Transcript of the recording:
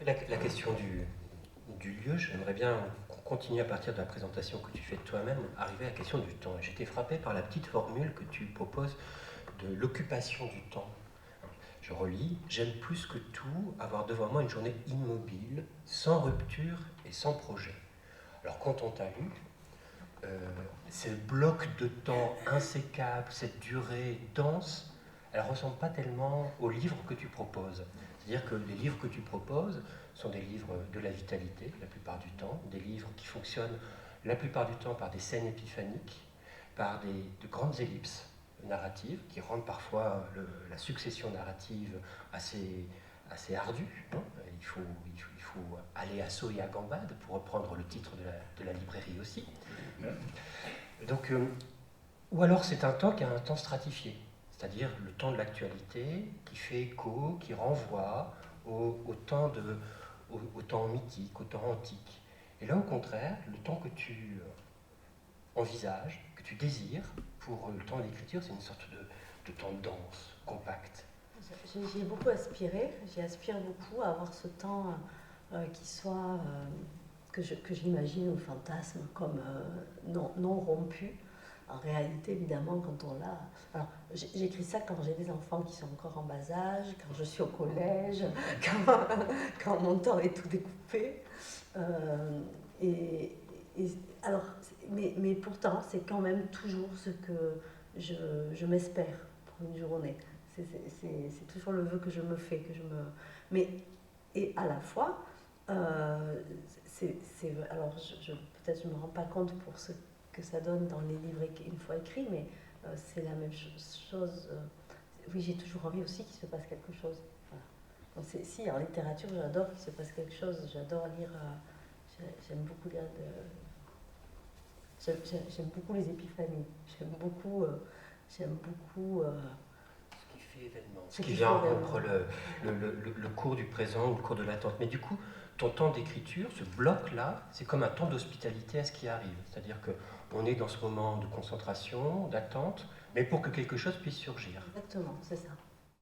La question du lieu, j'aimerais bien qu'on continue à partir de la présentation que tu fais de toi-même, arriver à la question du temps. J'étais frappé par la petite formule que tu proposes de l'occupation du temps. Je relis, j'aime plus que tout avoir devant moi une journée immobile, sans rupture et sans projet. Alors quand on t'a lu, ce bloc de temps insécable, cette durée dense, elle ne ressemble pas tellement aux livres que tu proposes. C'est-à-dire que les livres que tu proposes sont des livres de la vitalité, la plupart du temps, des livres qui fonctionnent la plupart du temps par des scènes épiphaniques, par de grandes ellipses narratives qui rendent parfois la succession narrative assez ardue. Hein. Il faut aller à saut et à gambade, pour reprendre le titre de la librairie aussi. Donc, ou alors c'est un temps qui a un temps stratifié, c'est-à-dire le temps de l'actualité qui fait écho, qui renvoie au temps mythique, au temps antique. Et là, au contraire, le temps que tu envisages, que tu désires pour le temps d'écriture, c'est une sorte de temps dense, compact. J'ai beaucoup aspiré, j'aspire beaucoup à avoir ce temps qui soit, que j'imagine ou fantasme comme non rompu. En réalité, évidemment, quand on l'a... Alors, j'écris ça quand j'ai des enfants qui sont encore en bas âge, quand je suis au collège, quand mon temps est tout découpé. Et alors, mais pourtant, c'est quand même toujours ce que je m'espère pour une journée. C'est toujours le vœu que je me fais, mais et à la fois, alors peut-être je me rends pas compte pour ce que ça donne dans les livres une fois écrits, mais c'est la même chose. Oui, j'ai toujours envie aussi qu'il se passe quelque chose. Voilà. Donc si en littérature, j'adore qu'il se passe quelque chose. J'adore lire. J'aime beaucoup lire j'aime beaucoup les épiphanies. J'aime beaucoup. Ce qui fait événement, ce qui vient rompre le cours du présent ou le cours de l'attente. Mais du coup, ton temps d'écriture, ce bloc-là, c'est comme un temps d'hospitalité à ce qui arrive. C'est-à-dire qu'on est dans ce moment de concentration, d'attente, mais pour que quelque chose puisse surgir. Exactement, c'est ça.